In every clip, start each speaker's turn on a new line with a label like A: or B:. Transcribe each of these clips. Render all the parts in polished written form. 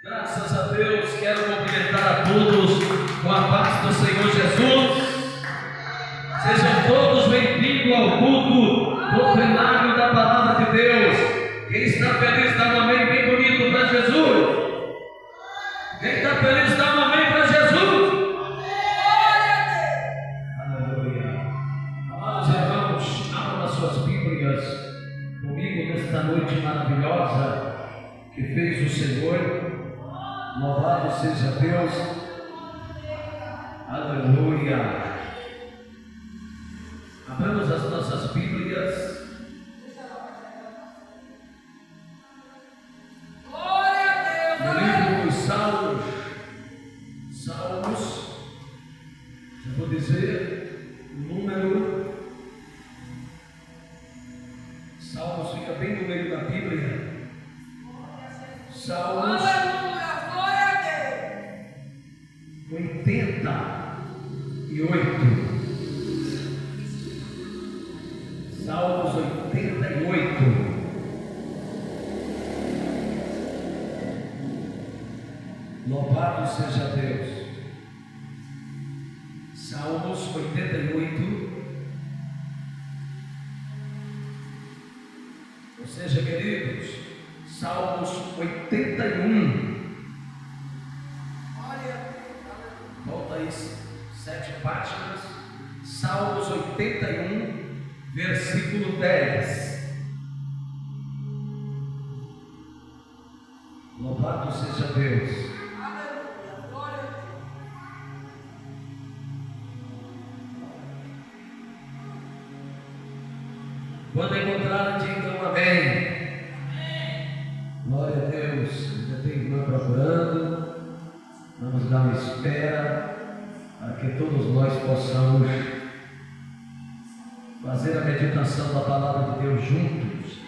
A: Graças a Deus, quero cumprimentar a todos com a paz do Senhor Jesus. Sejam todos bem-vindos ao culto doutrinário da Palavra de Deus. Quem está feliz, dá um amém bem bonito para Jesus. Quem está feliz, dá um amém para Jesus. Aleluia. Amados irmãos, abram as suas Bíblias comigo nesta noite maravilhosa que fez o Senhor. Louvado seja Deus. Aleluia. Abramos as nossas Bíblias.
B: Glória a Deus.
A: No livro dos Salmos. Salmos. Já vou dizer o número. Salmos fica bem no meio da Bíblia. Salmos. 88. Salmos 88. Louvado seja Deus. Salmos 88. Ou seja, queridos, Salmos 81. Volta aí 7 páginas. Salmos 81, versículo 10. Louvado seja Deus.
B: Aleluia. Glória a Deus.
A: Quando encontrar, digam amém. Glória a Deus. Ainda tem irmã procurando. Vamos dar uma espera para que todos nós possamos fazer a meditação da palavra de Deus juntos.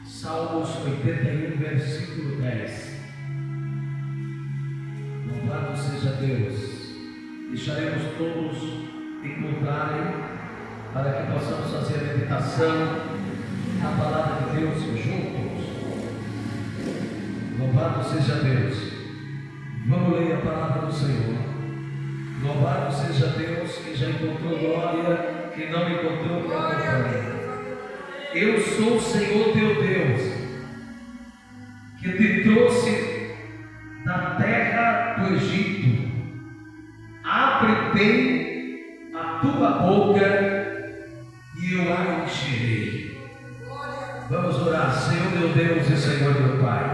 A: Salmos 81, versículo 10. Louvado seja Deus. Deixaremos todos encontrarem para que possamos fazer a meditação da palavra de Deus juntos. Louvado seja Deus. Vamos ler a palavra do Senhor. Louvado seja Deus que já encontrou glória, que não encontrou que acompanha. Eu sou o Senhor teu Deus, que te trouxe da terra do Egito. Abre bem a tua boca e eu a encherei. Vamos orar. Senhor meu Deus e Senhor meu Pai,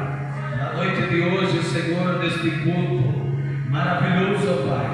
A: na noite de hoje, Senhor, neste culto maravilhoso, ó Pai,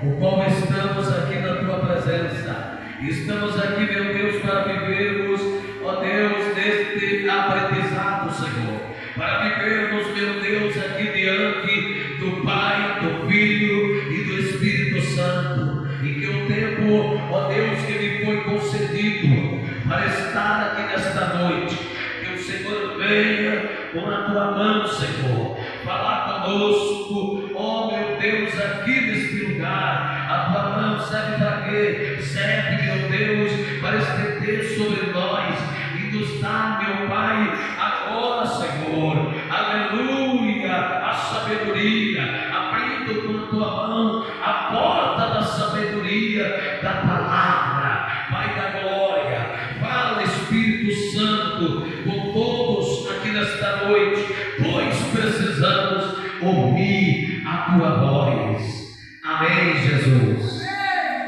A: o qual estamos aqui na Tua presença. Estamos aqui, meu Deus, para vivermos, ó Deus, neste aprendizado, Senhor, para vivermos, meu Deus, aqui diante do Pai, do Filho e do Espírito Santo, e que o tempo, ó Deus, que me foi concedido para estar aqui nesta noite, que o Senhor venha com a tua mão, Senhor, falar conosco, ó meu Deus, aqui neste lugar. A tua mão serve para quê? Serve, meu Deus, para estender sobre nós e nos dar, meu Pai, agora, Senhor, aleluia, a sabedoria, abrindo com a tua mão a porta da sabedoria da palavra. Pai da glória, fala, Espírito Santo, com todos aqui nesta noite, pois precisamos ouvir a tua voz. Amém, Jesus.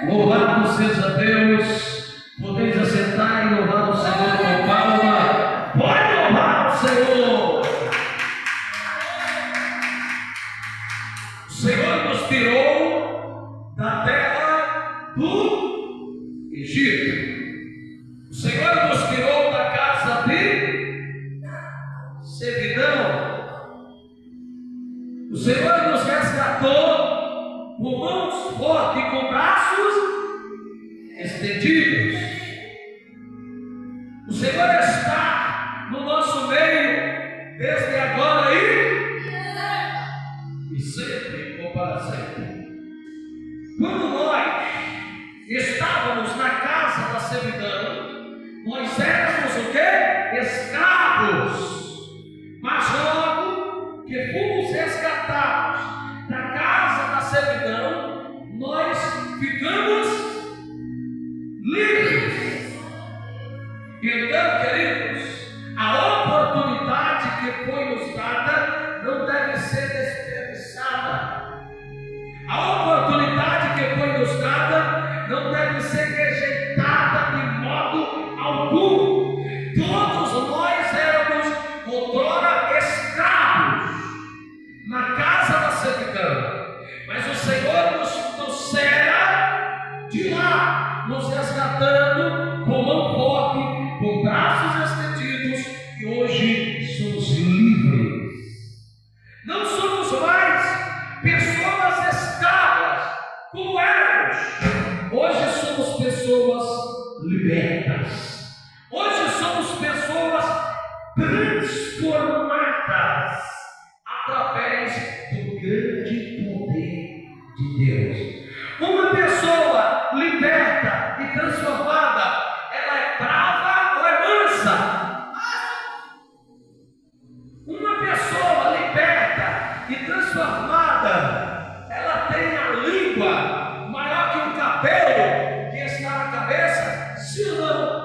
A: Louvado seja Deus. Podeis assentar e louvar o Senhor com palma. Pode louvar o Senhor. O Senhor nos tirou da terra do Egito. O Senhor nos tirou da casa de servidão. O Senhor nos resgatou com mãos fortes e com braços estendidos. O Senhor está no nosso meio desde agora e sempre ou para sempre. Quando nós estávamos na casa da servidão, nós éramos o quê? Escravos. Mas logo que fomos resgatados resgatados da casa da servidão, nós ficamos livres. Então, queridos, a oportunidade que foi nos dada não deve ser desperdiçada. A oportunidade que foi nos dada não deve ser rejeitada de modo algum. Todos nós éramos outrora escravos na casa da servidão, mas o Senhor nos trouxera de lá, nos resgatando com mão forte, com braços estendidos, e hoje somos livres. Não somos mais pessoas escravas como éramos. Hoje somos pessoas libertas. Hoje somos pessoas transformadas através do grande poder de Deus. Uma pessoa liberta e transformada, ela é brava ou é mansa? Uma pessoa liberta e transformada, ela tem a língua maior que o cabelo que está na cabeça? Sim ou não?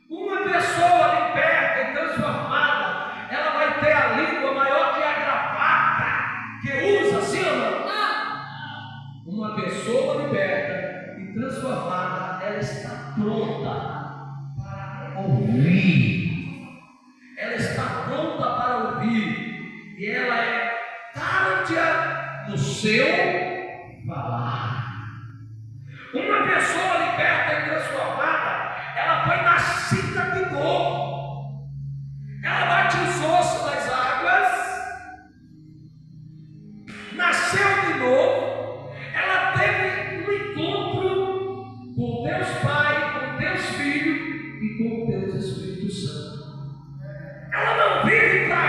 A: Uma pessoa liberta e transformada, ela vai ter a língua maior que a gravata que usa, sim ou não? Uma pessoa liberta e transformada, ela está pronta para ouvir. Ela está pronta para ouvir. E ela é tardia no seu falar. Uma pessoa liberta e transformada, ela foi nascida de novo. Ela bate os ossos das águas, nasceu de novo. Ela teve um encontro com Deus Pai, com Deus Filho e com Deus Espírito Santo. Ela não vive para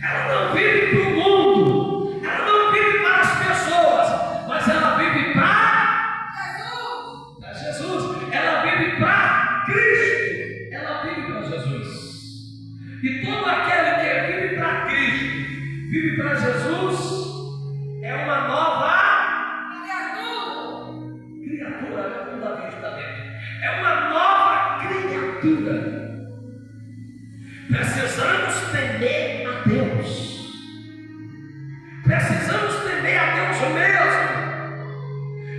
A: ela não vive para o mundo, ela não vive para as pessoas, mas ela vive para Jesus. Ela vive para Cristo, ela vive para Jesus. E todo aquele que vive para Cristo, vive para Jesus, é uma nova criatura, como Davi está dentro. É uma nova criatura. Precisamos temer a Deus. Precisamos temer a Deus mesmo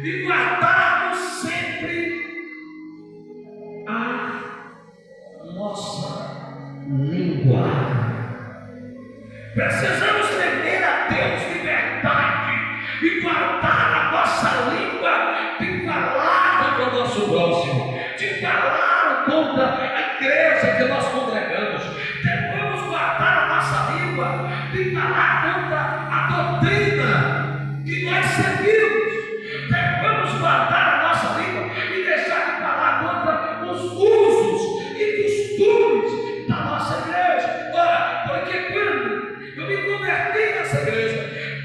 A: e guardarmos sempre a nossa língua. Precisamos temer a Deus de verdade e guardar a nossa língua de falar contra o nosso próximo, de falar contra a igreja que nós congregamos. Devemos guardar a nossa língua de falar contra a doutrina que nós servimos. Devemos guardar a nossa língua e deixar de falar contra os usos e costumes da nossa igreja. Ora, porque quando eu me converti nessa igreja,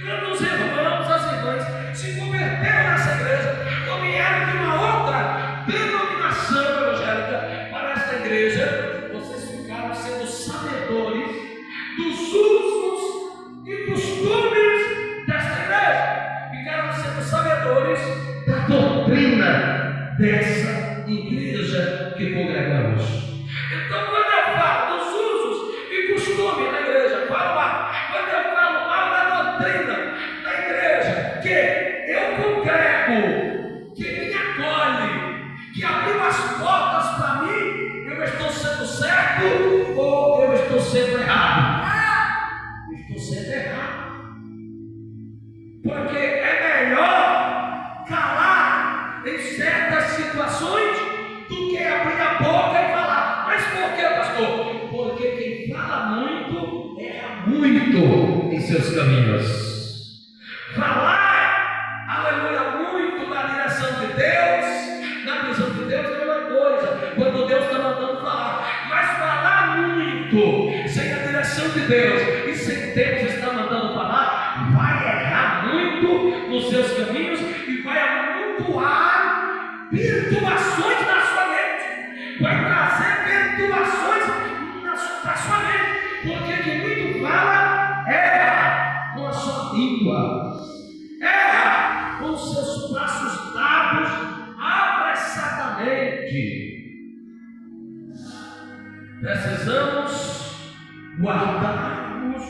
A: quando os irmãos, as irmãs se converteram nessa igreja, ou vieram de uma outra denominação evangélica para esta igreja, vocês ficaram sendo sabedores dos usos e costumes desta igreja, ficaram sendo sabedores da doutrina dessa igreja que congregamos. Então, quando eu falo dos usos e costumes da igreja, quando eu falo mal da doutrina da igreja, que eu congrego, que me acolhe, que abriu as portas para mim, eu estou sendo certo ou eu estou sendo errado? Eu estou sendo errado. Porque é melhor calar em certas situações do que abrir a boca e falar. Mas por que, pastor? Porque quem fala muito erra muito em seus caminhos. Falar, aleluia, muito na direção de Deus, na visão de Deus é uma coisa, quando Deus está mandando falar. Mas falar muito sem a direção de Deus e sem Deus está mandando falar, vai errar muito nos seus caminhos e vai amontoar perturbações na sua mente, vai trazer perturbações na sua mente, porque quem muito fala erra. língua, erra com seus passos dados apressadamente. Precisamos guardarmos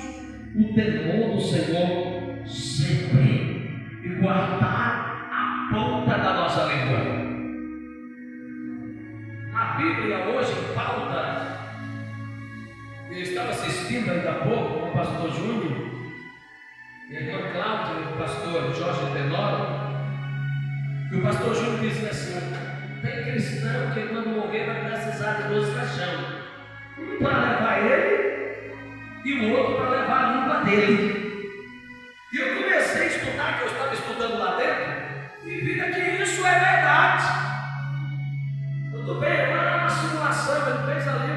A: o temor do Senhor sempre e guardar a ponta da nossa língua. A Bíblia hoje em pauta, eu estava assistindo ainda há pouco com o pastor Júnior, e a irmã Cláudia e o pastor Jorge Tenório, que o pastor Júnior dizia assim: tem cristão que quando morrer vai precisar de 12 caixão, um para levar ele e o outro para levar a língua dele. E eu comecei a estudar, que eu estava estudando lá dentro, e vi que isso é verdade. Tudo bem, agora é uma simulação, ele fez ali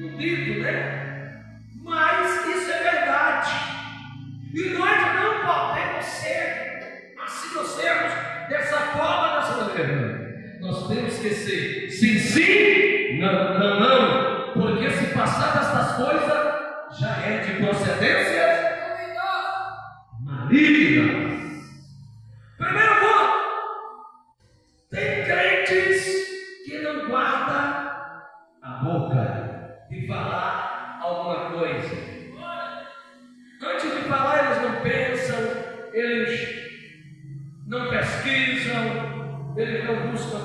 A: um dito, né? Mas isso é verdade. E nós não podemos ser assim, nós sermos dessa forma, dessa maneira. Nós temos que ser sim, sim, não, não, não. Porque se passar destas coisas, já é de procedência maligna. Primeiro ponto: tem crentes que não guardam a boca de falar alguma coisa. Antes de falar, eles não pensam, eles não pesquisam, eles não buscam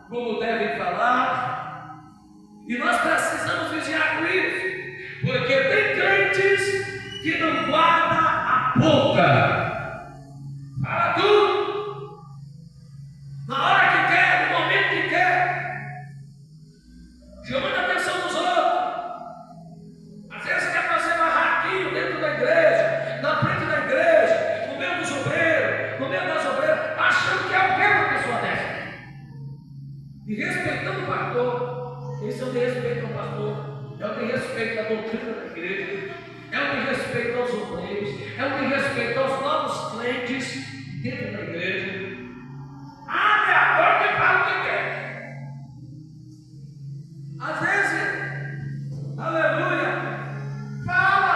A: como devem falar. E nós precisamos vigiar com isso, porque tem crentes que não guardam a boca. Fala tudo, na hora que quer, no momento que quer, chamando a atenção dos outros. Às vezes quer fazer barraquinho dentro da igreja, na frente da igreja, no meio dos obreiros, no meio das obreiras, achando que é o que uma pessoa dessa. E respeitando o pastor. Esse é o que respeita o pastor, é o que respeita a doutrina da igreja, é o que respeita os obreiros, é o que respeita os novos crentes dentro da igreja. Abre a boca e fala o que quer. Às vezes, aleluia, fala,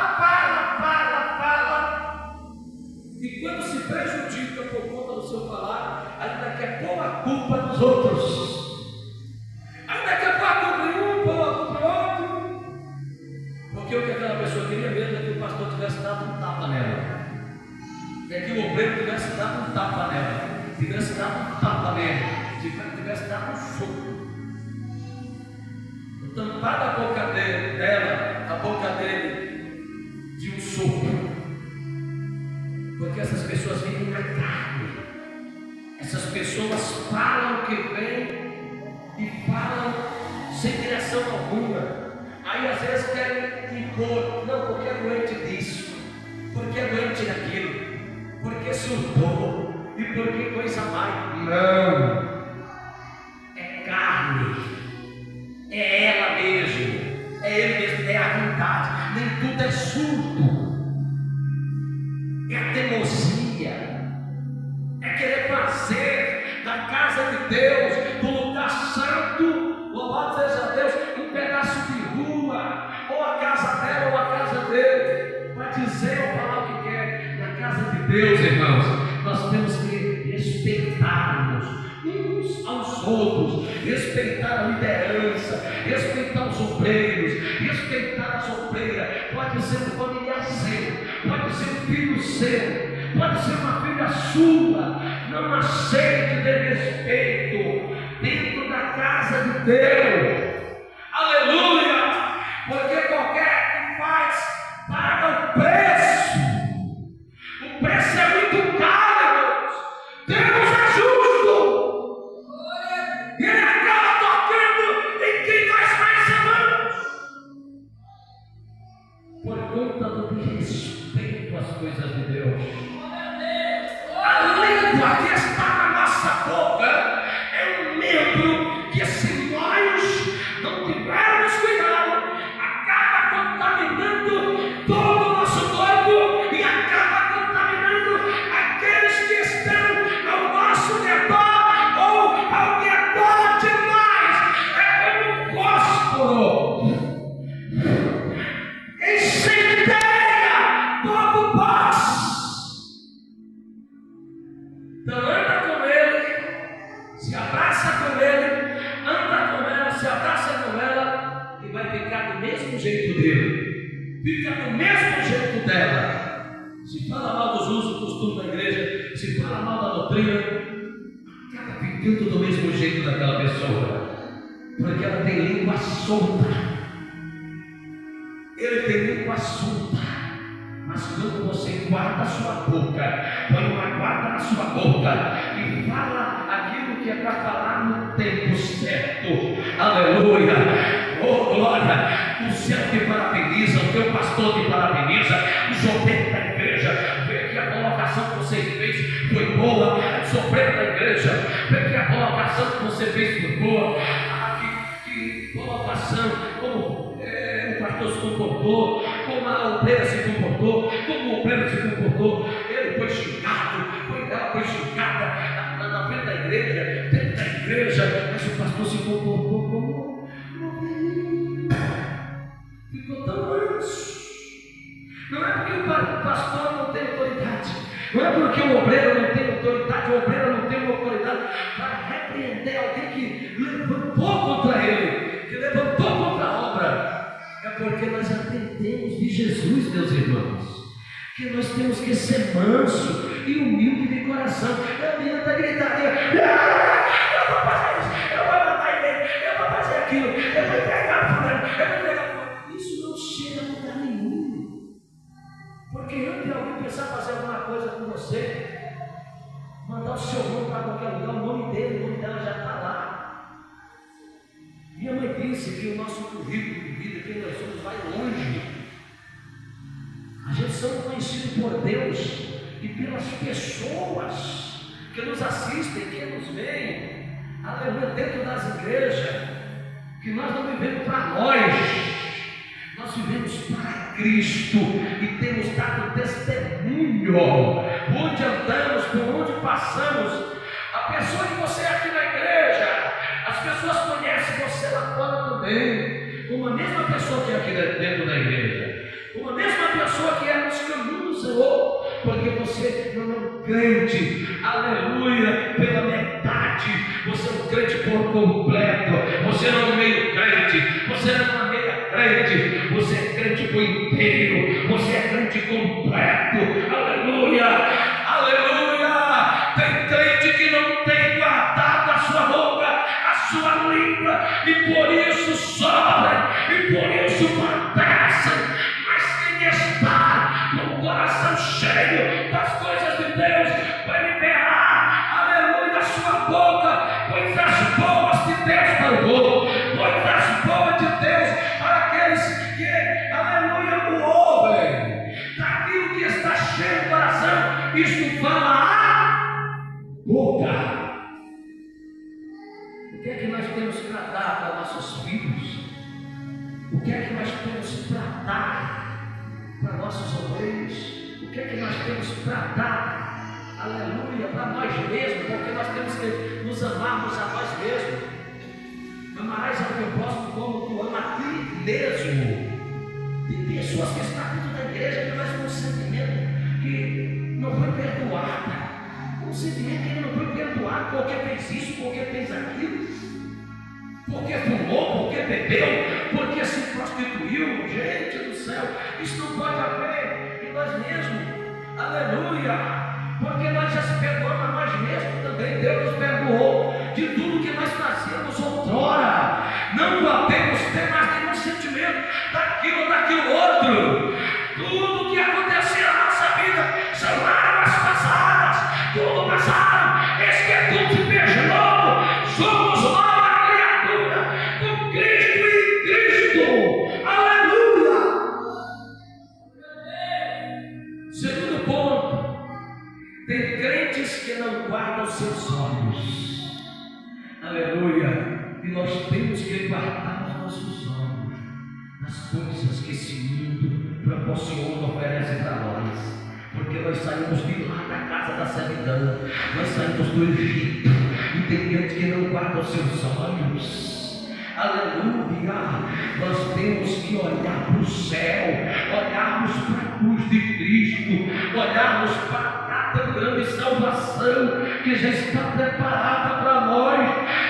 A: e quando se prejudica por conta do seu falar, ainda quer pôr a culpa nos outros. Porque o que aquela pessoa queria mesmo é que o pastor tivesse dado um tapa nela, é que o obreiro tivesse dado um tapa nela, tivesse dado um tapa nele, tivesse dado um soco, tampado a boca dela, a boca dele de um soco. Porque essas pessoas vivem na carne, essas pessoas falam o que vem e falam sem direção alguma. Aí às vezes querem impor, não, porque é doente disso, porque é doente daquilo, porque surtou e porque coisa mais. Não, é carne, é ela mesmo, é ele mesmo, é a vontade. Nem tudo é surto, é a teimosia, é querer fazer da casa de Deus, do lugar santo, louvado seja Deus, um pedaço de rua, ou a casa dela ou a casa dele, para dizer ou falar o que quer. Na casa de Deus, irmãos, nós temos que respeitar-nos uns aos outros, respeitar a liderança, respeitar os obreiros, respeitar as obreiras. Pode ser um familiar seu, pode ser um filho seu, pode ser uma filha sua. Não aceite desrespeito dentro da casa de Deus. Aleluia! Porque qualquer que faz paga o preço. O preço é muito caro, irmãos. Deus é justo. E Ele acaba tocando em quem nós mais amamos. Por conta do respeito às coisas de Deus. A língua que está na nossa boca é um membro que, se nós não tivermos cuidado, acaba contaminando todo o nosso corpo e acaba contaminando aqueles que estão ao nosso redor ou ao redor de nós. É como um fósforo, incendeia jeito dele, fica do mesmo jeito dela. Se fala mal dos usos e costumes da igreja, se fala mal da doutrina, acaba ficando do mesmo jeito daquela pessoa, porque ela tem língua solta. Ele tem língua solta. Mas quando você guarda a sua boca, põe uma guarda na sua boca e fala aquilo que é para falar no tempo certo, aleluia, oh glória, o céu te parabeniza, o teu pastor te parabeniza, os obreiros da igreja, vê que a colocação que você fez foi boa, os obreiros da igreja, vê que a colocação que você fez foi boa, que colocação, como o pastor se comportou, como a obreira se comportou, como o obreiro se comportou, ele foi xingado, ela foi xingada na frente da igreja, dentro da igreja, mas o pastor se comportou como ficou tão manso. Não é porque o pastor não tem autoridade, não é porque o obreiro não tem autoridade, o obreiro não tem autoridade para repreender alguém que levantou contra ele, que levantou contra a obra. É porque nós aprendemos de Jesus, meus irmãos, que nós temos que ser manso e humilde de coração. É a minha da gritaria, eu vou fazer isso, eu vou matar ele, eu vou fazer aquilo, eu vou entregar fulano, eu vou entregar fulano. Isso não chega a lugar nenhum. Porque antes de alguém pensar em fazer alguma coisa com você, mandar o seu nome para qualquer lugar, o nome dele, o nome dela já está lá. Minha mãe disse que o nosso currículo de vida, quem nós somos, vai longe. A gente somos conhecidos por Deus e pelas pessoas que nos assistem, que nos veem, aleluia, dentro das igrejas, que nós não vivemos para nós vivemos para Cristo e temos dado testemunho, onde andamos, por onde passamos. A pessoa que você é aqui na igreja, as pessoas conhecem você lá fora também, como a mesma pessoa que é aqui dentro da igreja, como a mesma pessoa que é nos caminhos do Senhor, porque você não é um crente, aleluia, pela metade, você é um crente por completo, você não é um meio crente, você não é uma meia crente, você é crente por inteiro, você é crente completo, aleluia, aleluia. Tem crente que não tem guardado a sua boca, a sua língua, e por isso sofrem, e por isso padecem. Mas quem está com o coração cheio das coisas de Deus, vai liberar, aleluia, da sua boca coisas boas de Deus para o povo, coisas boas de Deus para aqueles que, aleluia, o ouvem. Daquilo que está cheio do coração, isto fala boca. O que é que nós temos para dar para nossos filhos? O que é que nós temos para dar para nossos obreiros? O que é que nós temos para dar, aleluia, para nós mesmos? Porque nós temos que nos amarmos a nós mesmos. Amarás ao teu próximo como tu ama a ti mesmo. Tem pessoas que estão dentro da igreja que nós temos um sentimento que não foi perdoada. Um sentimento que ele não foi perdoado porque fez isso, porque fez aquilo, porque fumou, porque bebeu, porque se prostituiu. Gente do céu, isso não pode haver em nós mesmos, aleluia, porque nós já se perdoamos a nós mesmos também. Deus nos perdoou de tudo que nós fazíamos outrora, não podemos ter mais nenhum sentimento daquilo ou daquilo outro. Tudo que acontecia na nossa vida são águas passadas. Tudo passaram, esse que é tudo se fez novo, somos nova criatura, com Cristo e Cristo, aleluia. Segundo ponto, tem crentes que não guardam seus olhos, aleluia, e nós temos que guardar os nossos olhos nas coisas que esse mundo proporciona, oferece para nós. Porque nós saímos de lá da casa da servidão, nós saímos do Egito, e tem gente que não guarda os seus olhos, aleluia. Nós temos que olhar para o céu, olharmos para a cruz de Cristo, olharmos para a tão grande salvação que já está preparada para nós.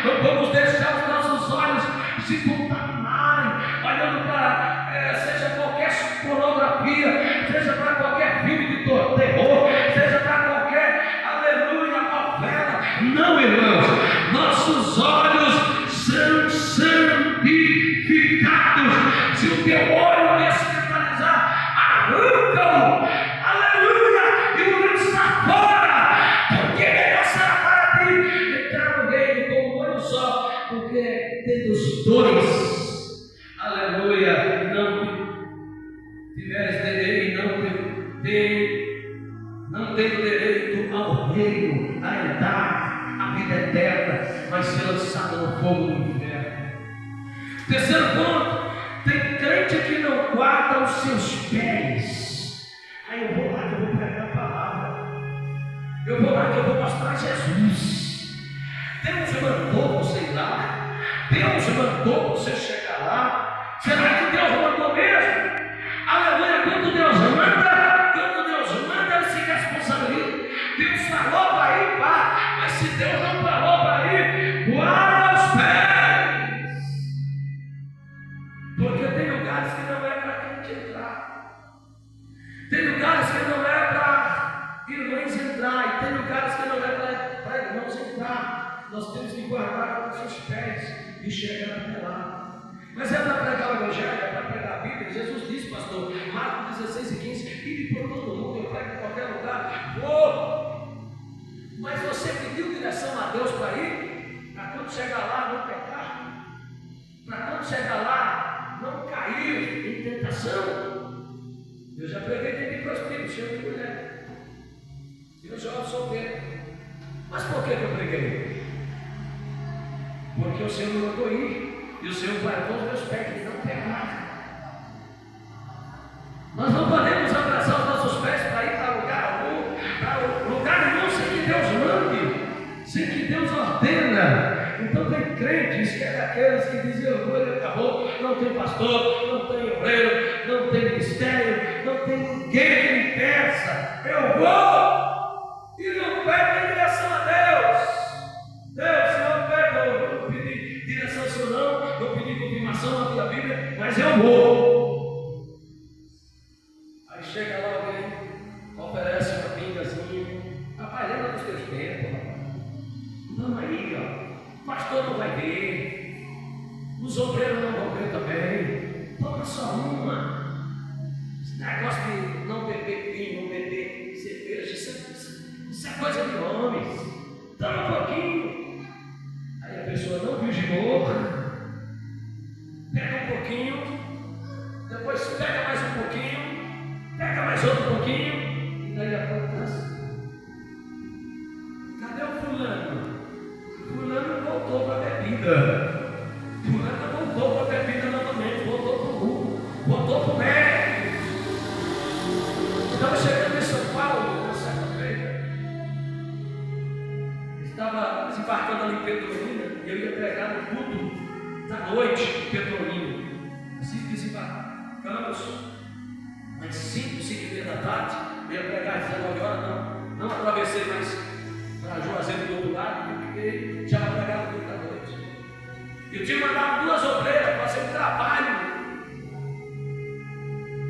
A: Não vamos deixar os nossos olhos se contaminarem, olhando para vai ser lançado no fogo do inferno. Terceiro ponto, tem crente que não guarda os seus pés. Aí eu vou lá que eu vou pregar a palavra, eu vou lá que eu vou mostrar Jesus. Deus mandou você ir lá, Deus mandou você chegar lá. Será que Deus mandou mesmo? Aleluia, quando Deus manda, ele se responsabiliza. Deus falou para ir, vá, mas se Deus não falou para ir, guarda os pés. Porque tem lugares que não é para gente entrar, tem lugares que não é para irmãos entrar, e tem lugares que não é para irmãos entrar. Nós temos que guardar os nossos pés e chegar até lá. Mas é para pregar o Evangelho, é para pregar a Bíblia. Jesus disse, pastor, Marcos 16 e 15, ide por todo mundo, eu prego em qualquer lugar. Mas você pediu direção a Deus para ir? Para quando chegar lá não pecar? Para quando chegar lá não cair em tentação? Eu já preguei dentro de prostíbulo, cheio de mulher. E eu jovem solteiro. Mas por que eu preguei? Porque o Senhor me mandou ir. E o Senhor guardou os meus pés de não pecar. Nós não podemos abraçar os nossos pés para ir para lugar nenhum sem que Deus mande, sem que Deus ordena. Então tem crentes que é daqueles que dizem, orgulho acabou, não tem pastor, não tem obreiro, não tem ministério, não tem ninguém que me peça. Eu vou e não pego em direção a Deus. Deus, Senhor, perdoa, não pedi direção ao Senhor, não pedi confirmação na Bíblia, mas eu vou. Aí chega lá alguém, oferece uma pingazinha, rapaz, lembra dos teus tempos, rapaz. Vamos aí, ó. Pastor não vai ver, os obreiros não vão ver também. Toma só uma. Esse negócio de não beber vinho, não beber cerveja, isso é coisa de homens. Toma um pouquinho. Aí a pessoa não vigiou, pega um pouquinho, depois pega mais um pouquinho, pega mais outro pouquinho, e daí a pouco assim. Cadê o fulano? O fulano voltou para a bebida. O fulano voltou para a bebida novamente, voltou para o rumo, voltou para o médico. Estava chegando em São Paulo, uma certa feita. Estava desembarcando ali em Petrolina, e eu ia pregar no culto da noite em Petrolina. Assim que desembarcamos, às 5h30 da tarde, eu ia pregar às 19 horas, não atravessei mais para Juazeiro do outro lado, porque já pregava no culto da noite. Eu tinha mandado 2 obreiras fazer um trabalho.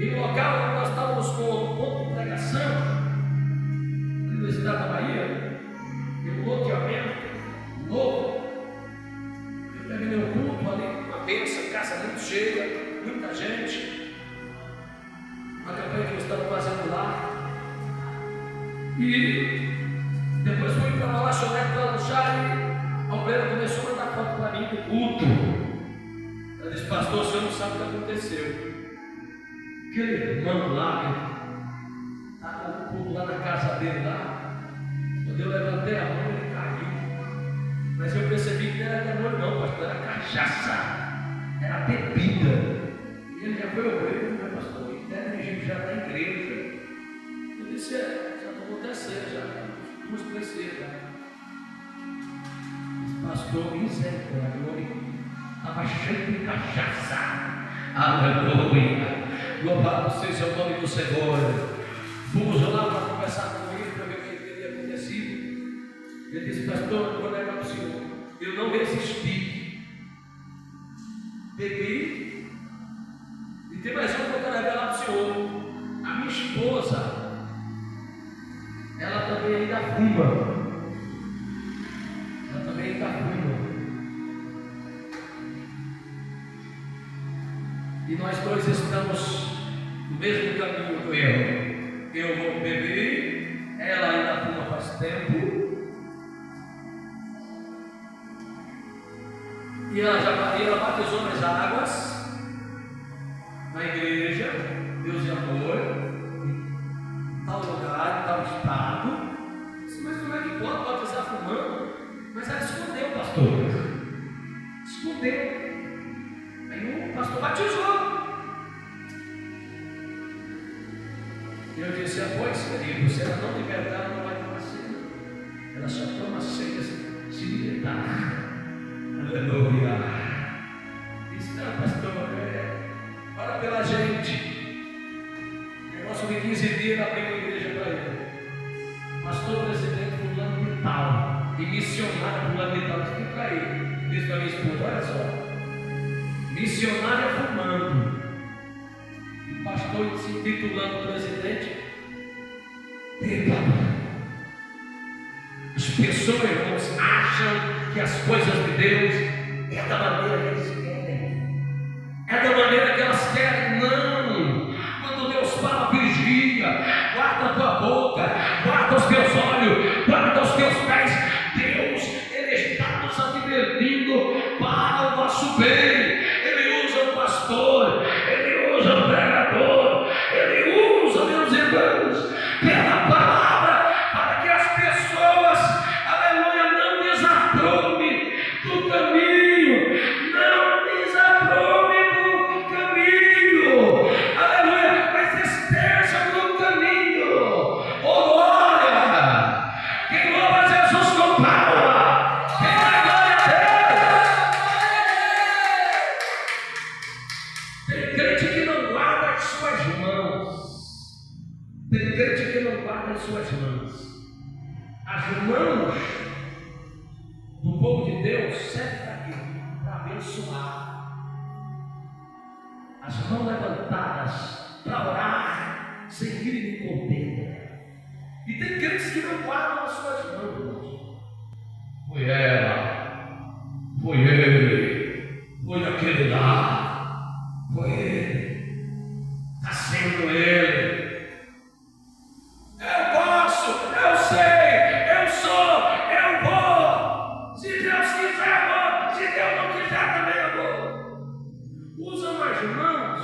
A: E no local onde nós estávamos com um ponto de pregação, na Universidade da Bahia, um loteamento novo. Eu terminei o culto ali, uma bênção, casa muito cheia, muita gente. Uma campanha que eu estava fazendo lá. E depois fui para uma lanchonete para lanchar e a obreira começou a mandar foto para mim do culto. Ela disse, pastor, o senhor não sabe o que aconteceu. Aquele irmão lá, está com o culto lá na casa dele lá. Quando eu levantei a mão, ele caiu. Mas eu percebi que não era demônio não, pastor, era cachaça, era bebida. E ele já foi obreiro, né, pastor? E até dirigindo já na igreja. Eu disse, já tomou terceiro, já vamos crescer já. Esse pastor, misericórdia, o homem estava cheio de cachaça. Aleluia! Louvado seja o nome do Senhor. Fomos lá para conversar com ele, para ver o que teria acontecido. Ele disse, pastor, eu vou negar para o senhor. Eu não resisti. Bebi. E tem mais uma que eu quero revelar para o senhor. A minha esposa, ela também ainda fuma. Ela também ainda fuma. E nós dois estamos no mesmo caminho que eu. Eu vou beber, ela ainda fuma faz tempo. E ela batizou nas águas, na igreja, Deus e amor, em tal lugar, em tal estado. Mas como é que pode batizar fumando? Mas ela escondeu, pastor. Eu disse: pois, querido, se ela não libertar, ela não vai tomar ceia. Ela só toma ceia se libertar. Aleluia. Disse: não, pastor, ora pela gente. Negócio de 15 dias na primeira igreja para ele. Pastor presidente fulano de tal e missionário fulano de tal. Disse para ele. Disse para minha esposa: olha só, missionária fumando e pastor se intitulando presidente. As pessoas, irmãos, acham que as coisas de Deus é da maneira que eles querem, é da maneira que elas querem. Não. Quando Deus fala: vigia, guarda a tua boca, guarda os teus olhos, guarda os teus pés. Deus, Ele está nos advertindo para o nosso bem. Ele usa o pastor, Ele usa o pregador, Ele usa, meus irmãos, pela palavra, para que as pessoas, aleluia, não desaprumem do caminho, não desaprumem do caminho, aleluia, mas estejam no caminho. Oh glória! Quem louva Jesus com palma, quem dá glória a Deus. Tem crente que não guarda as suas mãos. Tem crente que não guarda as suas mãos. As mãos do povo de Deus servem para quê? Para abençoar. As mãos levantadas para orar, sem ir em contenda. E tem crentes que não guardam as suas mãos. Foi ela, foi ele, foi aquele lá, foi ele, está sendo ele. Eu posso, eu sei, eu sou, eu vou. Se Deus quiser, eu vou. Se Deus não quiser, também eu vou. Usam as mãos,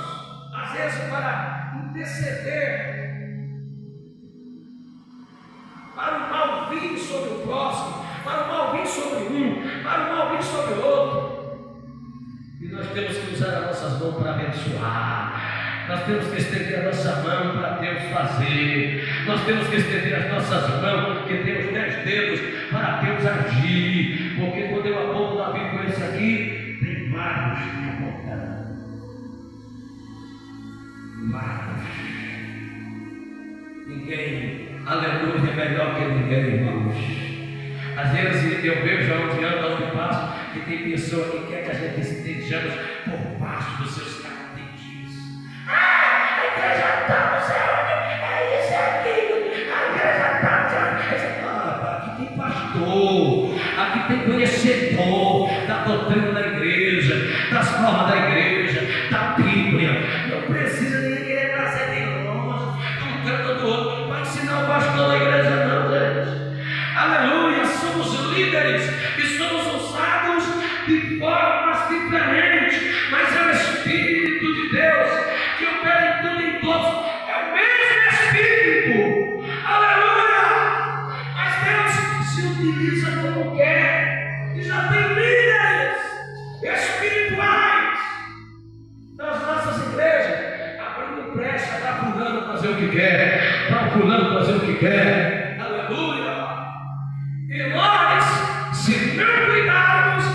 A: às vezes, para interceder, para o mal vir sobre o próximo, para o mal vir sobre um, para o mal vir sobre o outro. E nós temos que usar as nossas mãos para abençoar. Nós temos que estender a nossa mão para Deus fazer. Nós temos que estender as nossas mãos, que temos 10 dedos, para Deus agir. Porque quando eu aponto Davi com esse aqui, tem vários que apontaram. Vários. Ninguém, aleluia, é melhor que ninguém, irmãos. Às vezes eu vejo onde anda, onde passo, que tem pessoa que quer que a gente estejamos por baixo dos seus caminhos. A igreja está no céu, é isso, é aquilo. A igreja está no céu. Aqui tem pastor, aqui tem conhecedor da doutrina da igreja, das formas da igreja, da Bíblia. Não precisa ninguém querer trazer de longe, de um canto do outro, para ensinar o pastor da igreja, não, gente. Aleluia, somos líderes e somos usados de formas diferentes, mas é o Espírito de Deus que opera em tudo e em todos, é o mesmo Espírito, aleluia, mas Deus se utiliza como quer, e já tem líderes espirituais nas nossas igrejas, abrindo brecha para fulano fazer o que quer, para fulano fazer o que quer, aleluia, e nós, se não cuidarmos,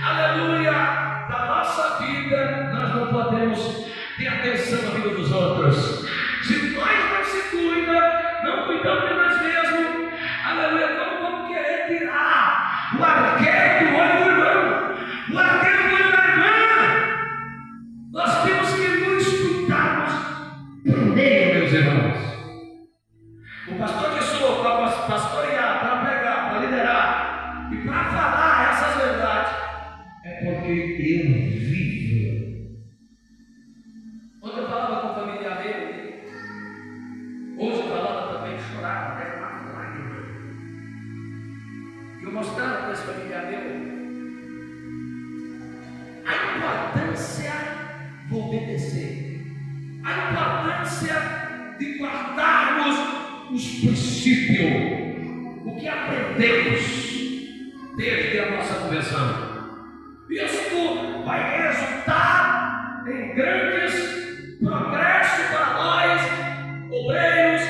A: aleluia, da nossa vida, nós não podemos ter atenção na vida dos outros. Se nós não se cuida, não cuidamos de nós mesmos, aleluia, como vamos querer tirar o arqueiro do olho do irmão, o arqueiro do olho da irmã? Nós temos que nos cuidarmos primeiro, meus irmãos. O pastor que sou para pastorear, para pregar, para liderar e para falar essas verdades, é porque eu vivo. Ontem eu falava com um familiar meu, hoje eu falava também, chorava, até uma lágrima. E eu mostrava para esse familiar meu a importância de obedecer, a importância de guardarmos os princípios, o que aprendemos desde a nossa conversão. Isto vai resultar em grandes progressos para nós, obreiros,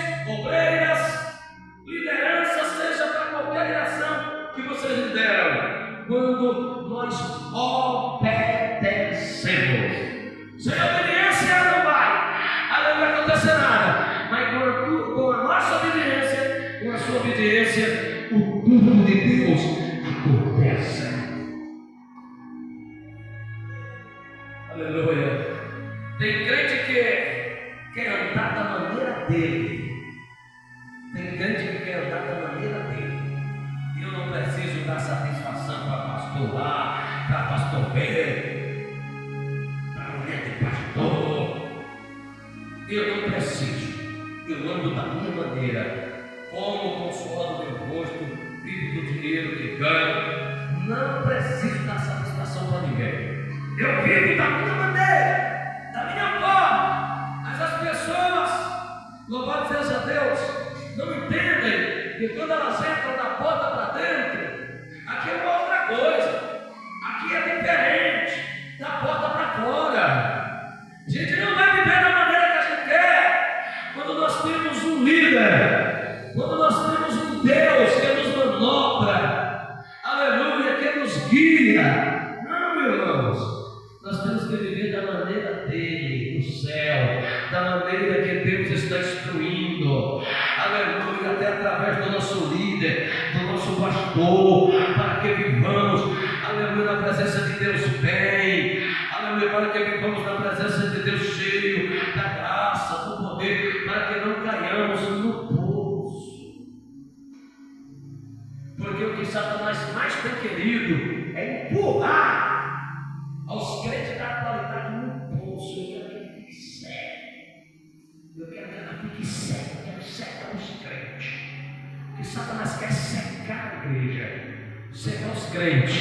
A: acontecer nada. Mas com a nossa obediência, com a sua obediência, o tudo de Deus acontece. Aleluia. Tem crente que quer andar da maneira dele. Tem crente que quer andar da maneira dele. Eu não preciso dar satisfação para pastor A, para pastor B, para mulher de pastor. Eu não preciso. Eu ando da minha maneira. Como com o suor do meu rosto, vivo do dinheiro que ganho. Não preciso dar satisfação para ninguém. Eu vivo da minha maneira, da minha forma. Mas as pessoas, louvado seja Deus, não entendem que quando elas entram da porta para dentro, aqui é uma outra coisa. Aqui é diferente, da porta para fora. A gente não vai viver da maneira que a gente quer. Quando nós temos um líder, quando nós temos um Deus que nos manobra, aleluia, que nos guia. Não, meus irmãos. Nós temos que viver da maneira dele, do céu, da maneira que Deus está instruindo, aleluia, até através do nosso líder, do nosso pastor, para que vivamos, aleluia, na presença de Deus bem, aleluia, para que vivamos na presença de Deus cheio da graça, do poder, para que não caiamos no poço. Porque o que Satanás mais tem querido é empurrar aos crentes da atualidade no poço. Eu quero que ele fique cego. Eu quero que ela fique cega. Eu quero secar os crentes. Porque Satanás quer secar a igreja, secar os crentes.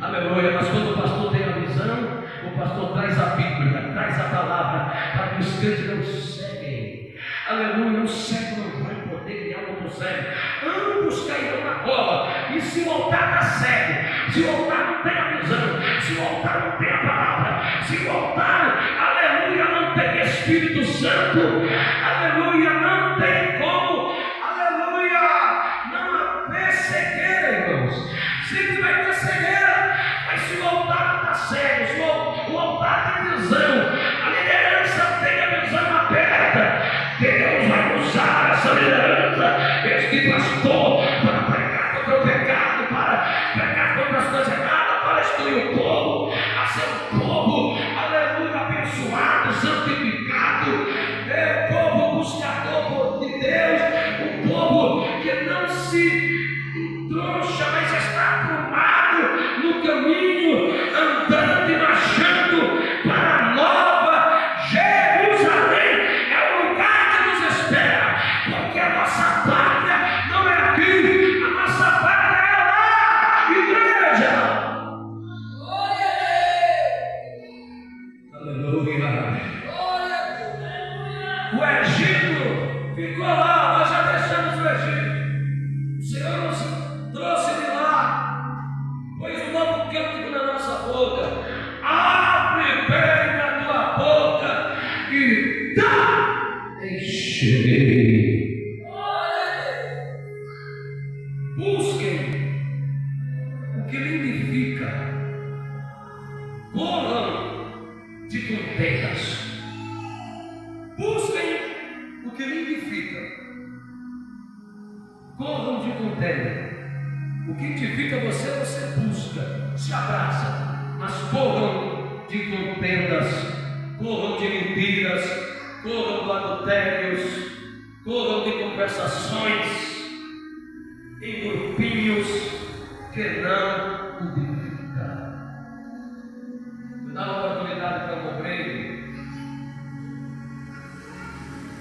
A: Aleluia. Mas quando o pastor tem a visão, o pastor traz a Bíblia, traz a palavra, para que os crentes não seguem. Aleluia. Um cego não vai poder criar outro cego. Ambos cairão na cova. E se o altar está cego, se o altar não tem a visão, se o altar não tem a palavra, se o altar, aleluia, não tem Espírito Santo, aleluia, não tem como, aleluia, não haver cegueira, irmãos. Sempre vai ter cegueira, mas se o altar não está cego, se o altar tem visão, a liderança tem a visão aberta, Deus vai usar essa liderança, este pastor, para pregar contra o pecado, para pregar contra as coisas erradas, para instruir o povo a ser um povo, aleluia, abençoado, santificado, o povo buscador de Deus, um povo que não se entroncha, mas está aprumado no caminho, andando e marchando para a nova Jerusalém. É o lugar que nos espera, porque a nossa pátria não é aqui, a nossa pátria é lá, igreja. Aleluia. O Egito ficou lá, nós já deixamos o Egito. O Senhor nos trouxe de lá, pôs um novo cântico na nossa boca. Abre bem a tua boca e dá, encherei. Busquem o que lhe edifica, corram de contendas. Busquem o que lhe edifica, corram de contenda. O que edifica você, você busca, se abraça, mas corram de contendas, corram de mentiras, corram de adultérios, corram de conversações em grupinhos que não edificam. Eu dava oportunidade para um obreiro.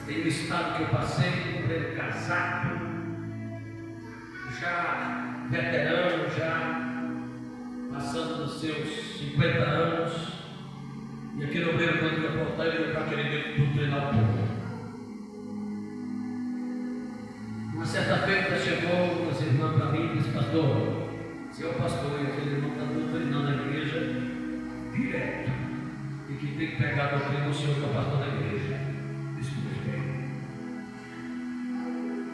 A: Tem um estado que eu passei, um obreiro casado, já veterano, já passando dos seus 50 anos. E aquele obreiro, quando ia voltar, ele ia para aquele dentro do treinador. Uma certa feita chegou umas irmãs para mim e disse: pastor, seu pastor e aquele irmão está doutrinando a igreja direto, e que tem que pegar a doutrina do senhor que é o pastor da igreja. Desculpe bem.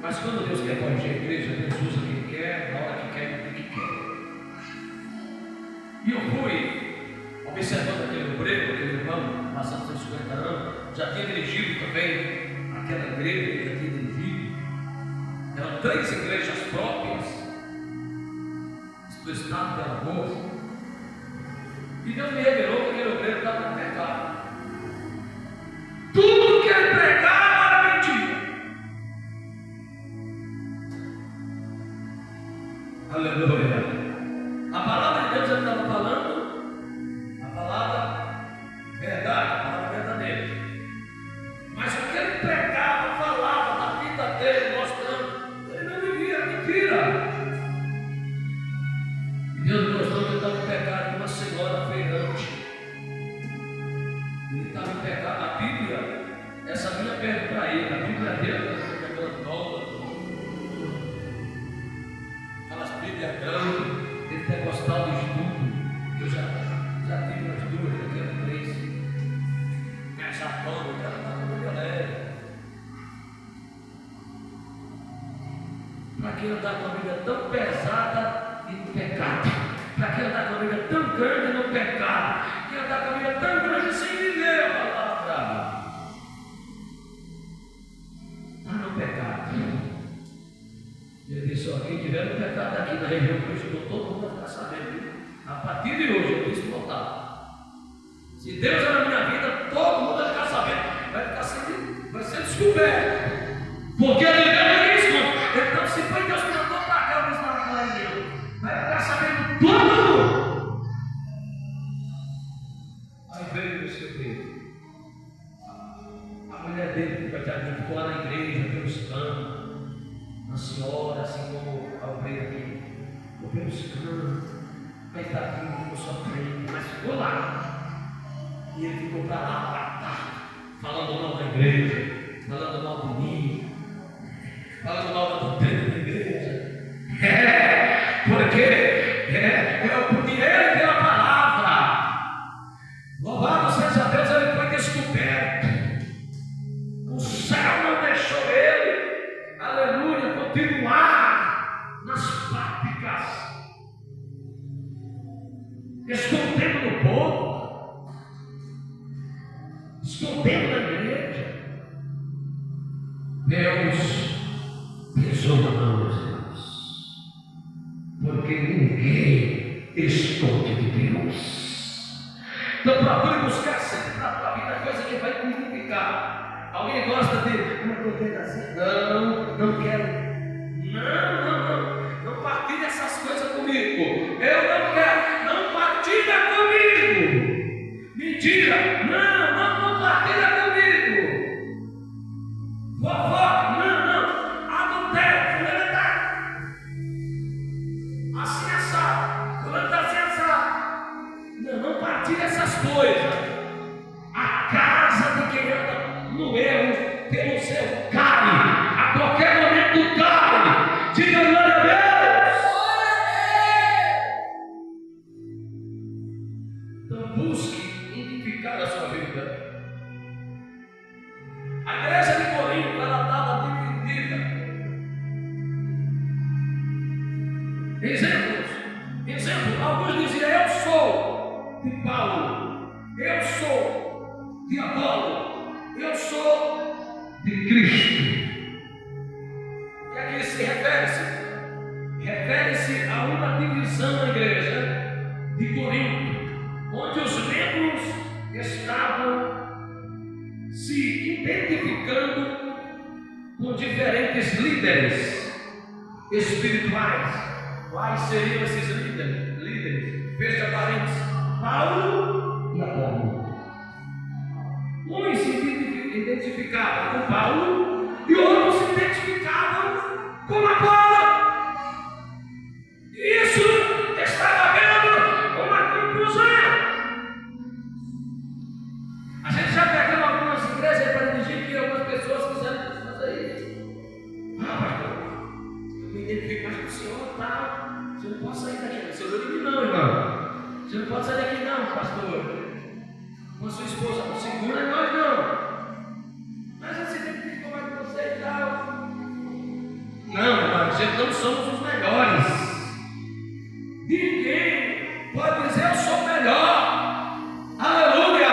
A: Mas quando Deus quer corrigir a igreja, Deus usa quem quer, na hora que quer, no que quer. E eu fui observando aquele obreiro, aquele irmão, passando seus 50 anos, já tinha dirigido também aquela igreja, eu já tinha dirigido. Eram 3 igrejas próprias do estado de Alagoas. E Deus me revelou que aquele obreiro estava no pecado. Tudo que ele pregava era mentira. Aleluia. A palavra de Deus ele estava falando, a palavra verdade, a palavra verdadeira. Mas o que ele pregava, falava da vida dele, mostrando, ele não vivia, era mentira. E Deus mostrou que ele estava em pecado com uma senhora feirante. Ele estava em pecado. A Bíblia, essa minha pergunta para ele, a Bíblia dele, aquela nova, aquelas Bíblias grandes. Ele tem gostado de estudo. Eu já tive umas 2, eu quero 3. Mas a banda, o cara está com galera. Para quem andar com a vida tão pesada e no pecado? Para quem andar com a vida tão grande no pecado? Quem andar com a vida tão grande sem viver a palavra? Está no pecado. Ele disse: ó, quem tiver no pecado aqui na região que eu estou, todo mundo vai ficar sabendo. Viu? A partir de hoje eu disse voltar. Se Deus é na minha vida, todo mundo vai ficar sabendo. Vai ser descoberto. Porque ele é isso, irmão. Então, se foi Deus que mandou para cá, eu disse na região, vai ficar sabendo todo mundo. Aí veio o seu Pedro. A mulher dele, coitadinha, ficou lá na igreja, pelos campos. A senhora, assim como a ovelha aqui, ficou pelos campos, coitadinho, ficou sofrendo, mas ficou lá. E ele ficou para lá, falando mal da igreja, falando mal de mim, falando mal da doutrina da igreja. Porque ele deu a palavra. Louvado seja Deus, ele foi descoberto. O céu não deixou ele, aleluia, continuar nas práticas, escondendo no povo, escondendo na igreja. Deus pesou na mão, meus irmãos, porque ninguém esconde de Deus. Então procure buscar sempre na tua vida coisa que vai purificar. Alguém gosta de uma coisa assim? Não quero. Não partilhe essas coisas comigo. Eu não quero. Não partilha comigo. Mentira. Não partilha comigo. Fofoca. Não. Adultério. Fulano está assim assado. Fulano está assim assado. Não partilha essas coisas. A casa de quem anda no erro pelo seu carne, a qualquer momento carne. Diga glória a Deus. Então busque identificar a sua vida. A igreja de Corinto, ela estava dividida. Exemplo, alguns diziam: eu sou de Paulo, eu sou de Apolo, eu sou de Cristo. O que é que ele se refere-se? Refere-se a uma divisão na igreja de Corinto, onde os membros estavam se identificando com diferentes líderes espirituais. Quais seriam esses líderes? Veja parênteses: Paulo e Apolo. Uns se identificavam com Paulo e outros se identificavam com Apolo. Isso estava havendo uma confusão. A gente já pegou algumas igrejas para dirigir que algumas pessoas quiseram fazer isso. Pastor, eu me identifico mais com o senhor, tal. Você não pode sair daqui, não. Você não, irmão. Você não pode sair daqui, não, pastor. Com a sua esposa, não segura nós, não. Mas você tem que ficar mais com você e tal. Não, irmão, a gente não somos os melhores. Ninguém pode dizer eu sou melhor. Aleluia!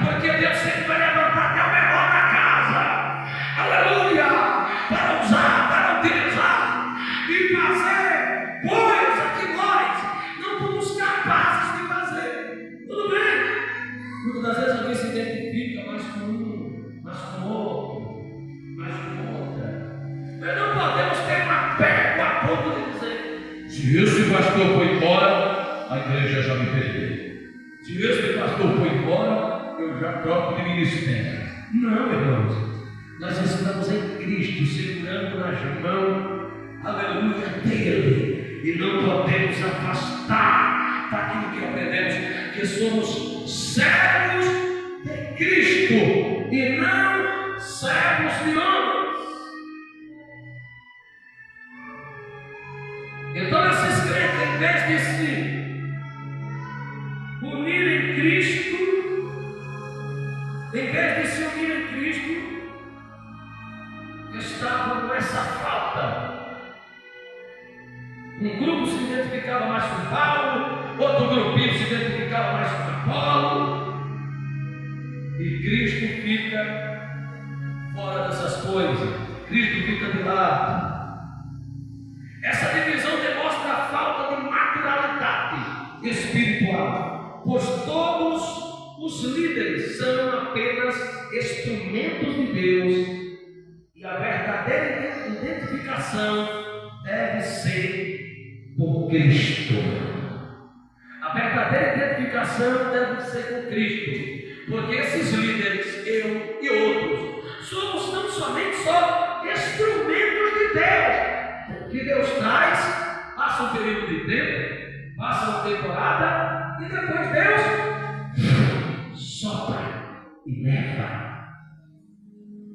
A: Porque Deus sempre vai levantar até o melhor. Se esse pastor foi embora, a igreja já me perdeu. Se esse pastor foi embora, eu já troco de ministério. Não, irmãos. Nós estamos em Cristo, segurando nas mãos, aleluia, dele. E não podemos afastar daquilo que aprendemos, que somos servos de Cristo e não servos de homens. Então esses crentes, em vez de se unir em Cristo, em vez de se unir em Cristo, estavam com essa falta. Um grupo se identificava mais com Paulo, outro grupinho se identificava mais com Apolo, e Cristo fica fora dessas coisas. Cristo fica de lado. Essa divisão demonstra a falta de maturalidade espiritual, pois todos os líderes são apenas instrumentos de Deus, e a verdadeira identificação deve ser por Cristo. A verdadeira identificação deve ser com Cristo, porque esses líderes, eu e outros, somos não somente só instrumentos de Deus. Que Deus traz, passa um período de tempo, passa uma temporada, e depois Deus sopra e leva.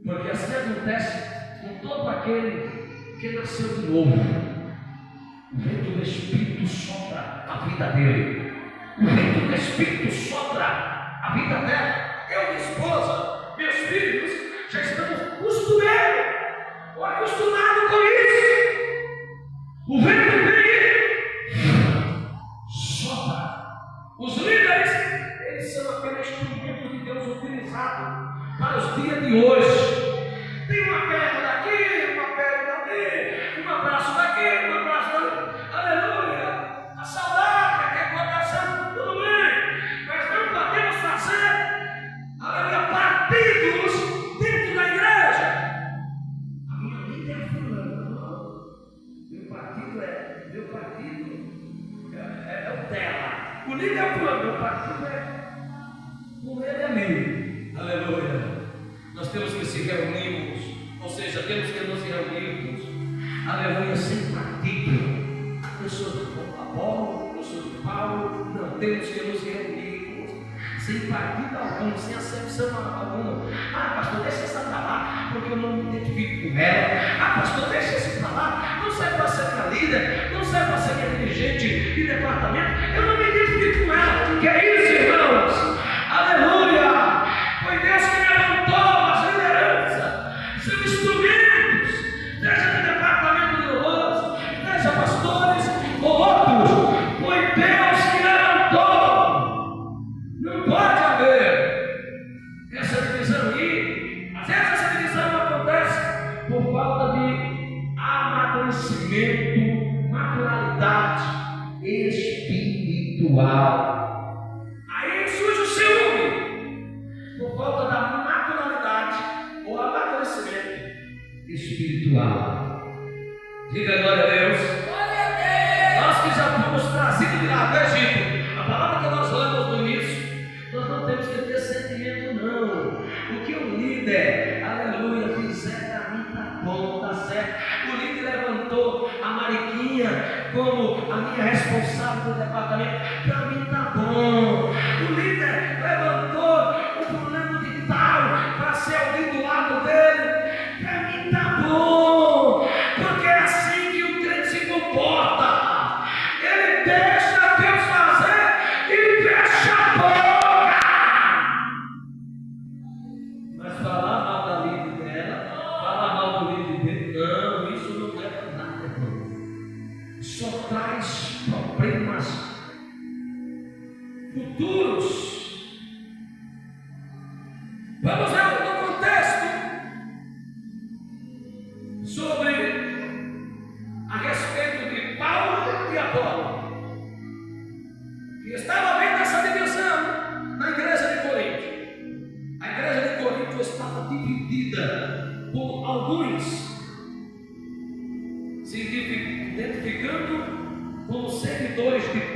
A: Porque assim acontece com todo aquele que nasceu de novo. O vento do Espírito sopra a vida dele. O vento do Espírito sopra a vida dela. Eu, minha esposa, meus filhos, já estamos acostumados com isso. O vento vem, sopra. Os líderes, eles são apenas instrumentos de Deus utilizados para os dias de hoje. Tem uma perna daqui, uma perna dali, um abraço daqui, um abraço dali. Aleluia! A saudade, a recordação, tudo bem. Mas não podemos fazer, aleluia, partidos dentro da igreja. A minha vida é fulano. Meu partido é o dela. O líder é fulano, meu partido o ele é meu. Aleluia. Nós temos que se reunirmos, ou seja, temos que nos reunirmos, aleluia, sem partido. Eu sou de Apolo, eu sou de Paulo. Não, temos que nos reunirmos sem partido algum, sem acepção alguma. Ah, pastor, deixa essa para lá, porque eu não me identifico com ela. Ah, pastor, deixa esse para lá, não serve para ser minha líder, não serve para ser minha dirigente de departamento, eu não me identifico com ela. Que é isso, irmãos? Aleluia! Foi Deus que me levantou as lideranças, são instrumentos, seja de departamento de louvores, seja pastores ou outros. Foi Deus que levantou. Não pode haver essa divisão aí. Às vezes essa divisão acontece por falta de amadurecimento, naturalidade espiritual. Aí surge o ciúme, por falta da naturalidade ou amadurecimento espiritual. Diga glória a Deus.
B: Glória a Deus.
A: Nós que já fomos trazidos de lá do Egito, a palavra que nós lemos no início, nós não temos que ter sentimento, não. O que o líder, aleluia, fizer para mim tá bom, tá certo. O líder levantou a Mariquinha como a minha responsável do departamento, para mim tá bom. O líder levantou o fulano de tal para ser alguém do lado dele, para mim tá bom. Porque é assim que o crente se comporta. Ele deixa Deus fazer e fecha a boca. Mas falar mal da líder dela, falar mal do líder dele, não, isso não leva a nada, irmão. Só traz problemas futuros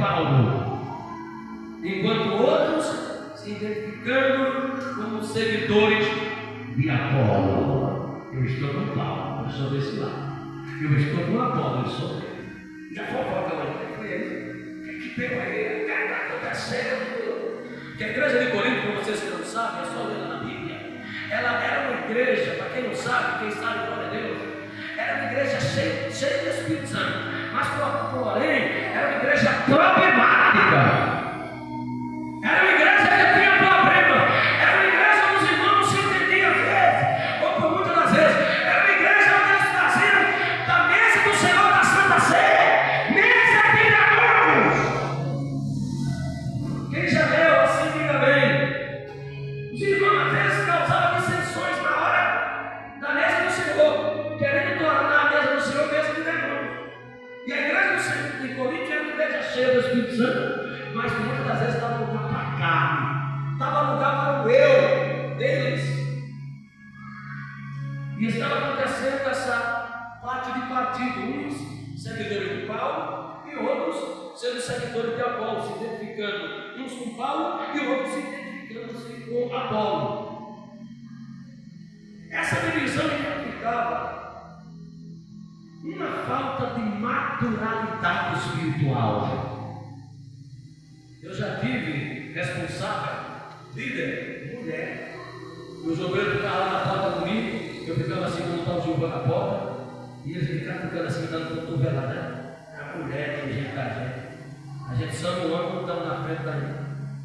A: Paulo, enquanto outros se identificando como seguidores de Apolo. Eu estou com Paulo, eu sou desse lado. Eu estou com Apolo, eu sou dele. Já fofoca lá, o que é que tem aí? O que está acontecendo? Que a igreja de Corinto, como vocês que não sabem, é só ler na Bíblia. Ela era uma igreja, para quem não sabe, quem sabe, glória a Deus, era uma igreja cheia de Espírito Santo, mas porém, era uma igreja problemática. Era uma igreja que tinha problema. Era uma igreja onde os irmãos não se entendiam às vezes, ou por muitas das vezes. Era uma igreja onde eles faziam da mesa do Senhor da Santa Ceia mesa de dragões. Quem já leu assim, diga bem. Os irmãos às vezes causavam dissensões na hora da mesa do Senhor, querendo tornar a mesa do Senhor mesa de dragões. E a igreja do Senhor de Corinto era uma igreja cheia do Espírito Santo, mas muitas das vezes estava no lugar para a carne, estava no lugar para o eu deles. E estava acontecendo essa parte de partido, uns seguidores de Paulo e outros sendo seguidores de Apolo, se identificando uns com Paulo e outros se identificando-se com Apolo. Essa divisão identificava uma falta de maturidade espiritual. Eu já tive responsável, líder, mulher. Os obreiros ficavam lá na porta comigo, eu ficava assim quando estava jogando a porta, e eles ficavam ficando assim, dando cotovelada, né? A mulher dirigente da gente. A gente só no ano, quando estamos na frente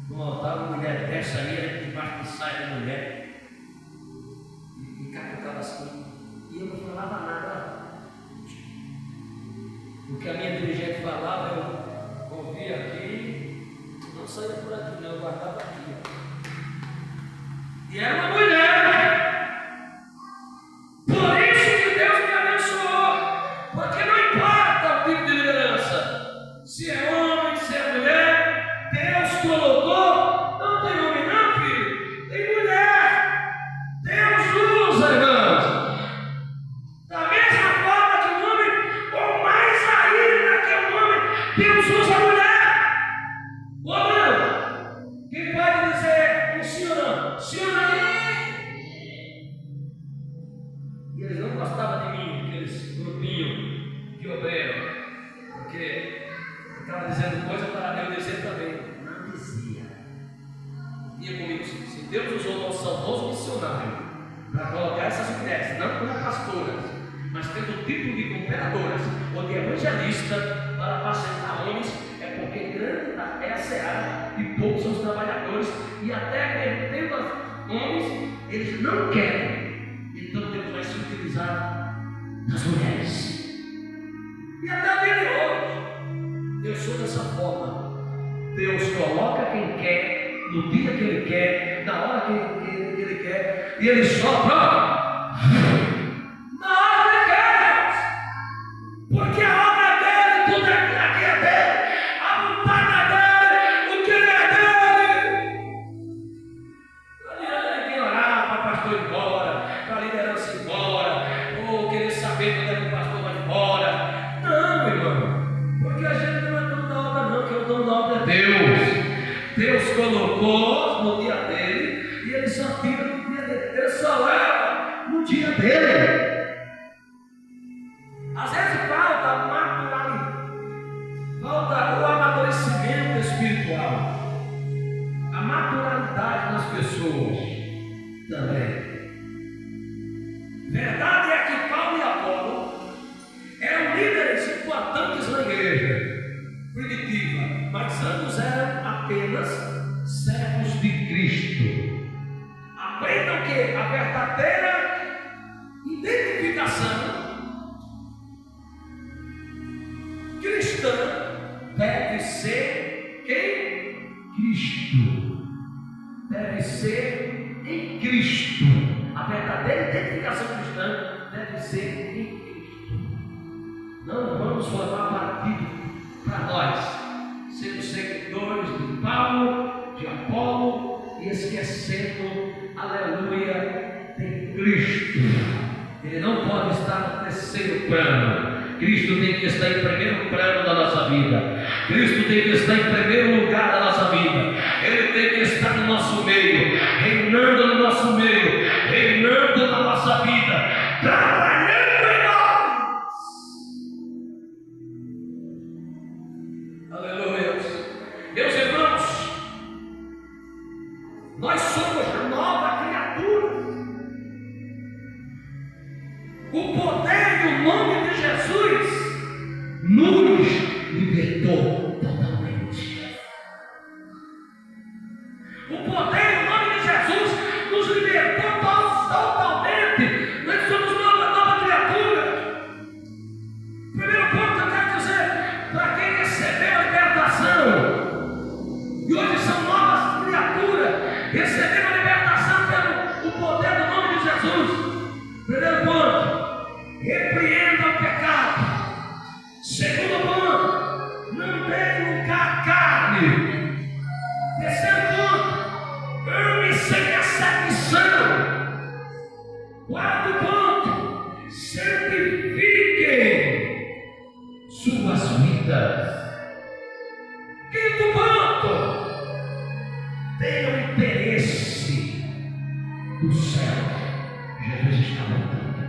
A: do altar, uma mulher dessa aí, a gente debaixo de saia da mulher, e ficava assim, e eu não falava nada. O que a minha dirigente falava, eu ouvia aqui, não saía por aqui, não, eu guardava aqui. E era uma mulher. Por isso que Deus me abençoou. Porque não importa o tipo de liderança, se é homem, se é mulher, Deus colocou. Não tem homem, não, filho, tem mulher. Deus usa, irmãos. Da mesma forma que o homem, ou mais ainda que o homem, Deus usa a mulher. Ô mano, quem pode dizer um sim ou não? Sim ou não? E eles não gostavam de mim, aqueles grupinhos de obreiro, porque eu estava dizendo coisa para eu dizer também. Não dizia. Ia comigo, se Deus usou o nosso saudoso missionário para colocar essas mulheres, não como pastoras, mas tendo o título de cooperadoras ou de evangelista para apacentar homens, é porque grande é a seara e poucos são os trabalhadores, e até tendo homens, eles não querem. Então Deus vai se utilizar das mulheres. E até o dia de hoje, eu sou dessa forma. Deus coloca quem quer, no dia que Ele quer, na hora que Ele quer, e Ele sopra. Porque a obra dele, tudo aqui é dele, a vontade é dele, o que é dele. Não adianta ninguém orar para o pastor ir embora, para a liderança ir embora, ou querer saber quando é que o pastor vai embora. Não, irmão, porque a gente não é dono da obra, não, que o dono da obra é Deus. Deus colocou no dia dele e ele só tira no dia dele, ele só leva no dia dele. Às vezes falta o amadurecimento espiritual, a maturidade nas pessoas também. Verdade é que Paulo e Apolo eram líderes importantes na igreja primitiva, mas ambos eram apenas servos de Cristo. Aprendam que a verdadeira identificação cristã deve ser quem? Cristo. Deve ser em Cristo. A verdadeira identificação cristã deve ser em Cristo. Não vamos formar partido para nós, sendo seguidores de Paulo, de Apolo e esquecendo, aleluia, de Cristo. Ele não pode estar no terceiro plano. Cristo tem que estar em primeiro plano da nossa vida. Cristo tem que estar em primeiro lugar na nossa vida. Ele tem que estar no nosso meio, reinando no nosso meio, reinando na nossa vida, trabalhando em nós. Aleluia. Meus irmãos, nós somos nova criatura. O poder do nome de Jesus nos libertou totalmente. O poder do nome de Jesus nos libertou totalmente. Nós somos nova criatura. Primeiro ponto eu quero dizer, para quem recebeu a libertação, e hoje são novas criaturas, receberam a libertação pelo o poder do nome de Jesus. Primeiro ponto, repreenda o pecado. Segundo ponto, não tem lugar carne. Terceiro ponto, ame sem acepção. Quarto ponto, santifiquem suas vidas. Quinto ponto, tenham interesse do céu. Jesus está voltando,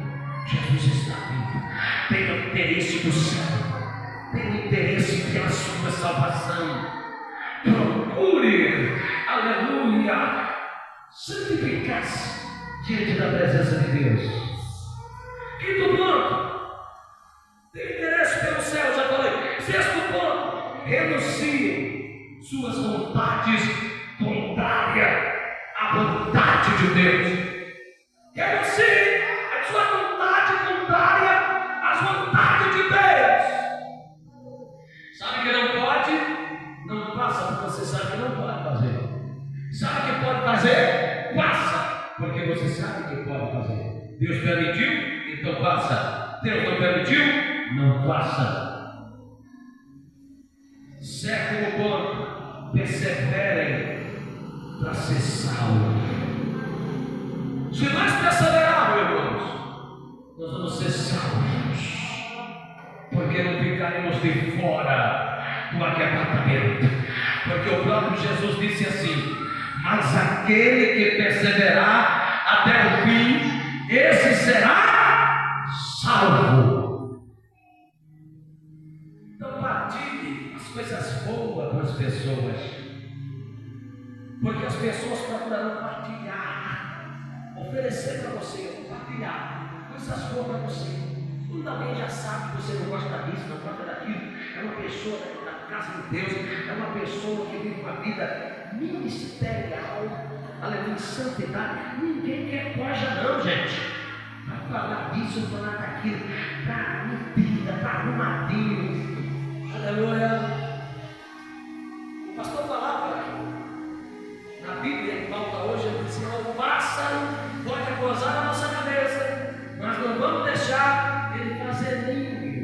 A: Jesus está vindo. Tenham interesse do céu. Tenha interesse pela sua salvação. Procure, aleluia, santificar-se diante da presença de Deus. Quinto ponto, tenha interesse pelo céu, já falei. Sexto ponto, renuncie suas vontades contrárias à vontade de Deus. Renuncie a sua vontade contrária às vontades de Deus. Sabe que não pode? Não faça, porque você sabe que não pode fazer. Sabe que pode fazer? Faça, porque você sabe que pode fazer. Deus permitiu? Então faça. Deus não permitiu? Não faça. Sétimo ponto, perseverem para ser salvo. Se nós perseverarmos, irmãos, nós vamos ser salvos. Porque não ficaremos de fora do arrebatamento. Porque o próprio Jesus disse assim: mas aquele que perseverar até o fim, esse será salvo. Então partilhe as coisas boas com as pessoas, porque as pessoas procurarão partilhar, oferecer para você, compartilhar coisas boas para você. Quando alguém já sabe que você não gosta disso, não gosta daquilo, é uma pessoa da casa de Deus, é uma pessoa que vive uma vida ministerial, aleluia, santidade. Ninguém quer coisa não, gente. Vai falar disso, falar daquilo, tá mentira, tá arrumadinho. Aleluia. O pastor falava na Bíblia, em pauta hoje, ele disse: o pássaro pode pousar na nossa cabeça, mas não vamos deixar ele fazer ninho,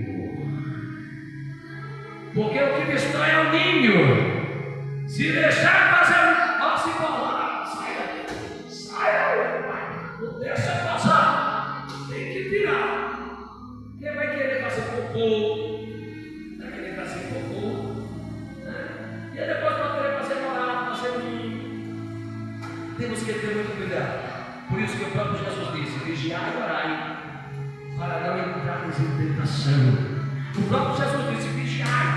A: porque o que destrói é o ninho. Se deixar fazer, ó, se pousar, sai daqui, sai, não deixa passar, tem que tirar. Quem vai querer fazer cocô, vai querer fazer cocô, né? E depois vai querer fazer morada, fazer ninho. Temos que ter muito cuidado. Por isso que o próprio Jesus disse: vigiai e orai, para não entrar em tentação. O próprio Jesus disse: vigiai,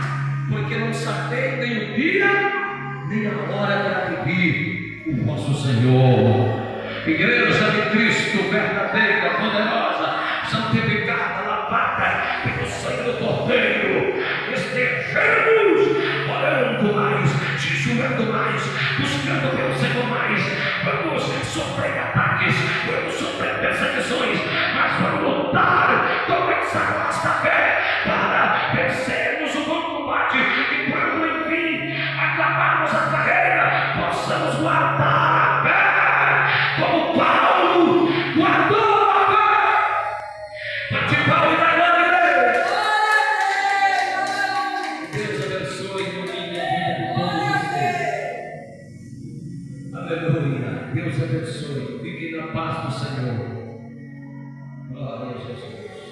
A: porque não sabeis nem o dia, nem a hora que há de vir o vosso Senhor. Igreja de Cristo, verdadeira, poderosa, santificada, lavada pelo sangue do Cordeiro, estejamos orando mais, jejuando mais, buscando pelo Senhor mais. Vamos sofrer ataques, vamos sofrer perseguições, mas vamos lutar com essa nossa fé para vencermos o bom combate e quando enfim acabarmos a carreira, possamos guardar a fé como Paulo guardou a fé. Bate palma e dá glória a Deus. Deus abençoe e ilumine a vida de todos vocês. Aleluia. Deus abençoe. Fiquem na paz do Senhor. Glória a Jesus.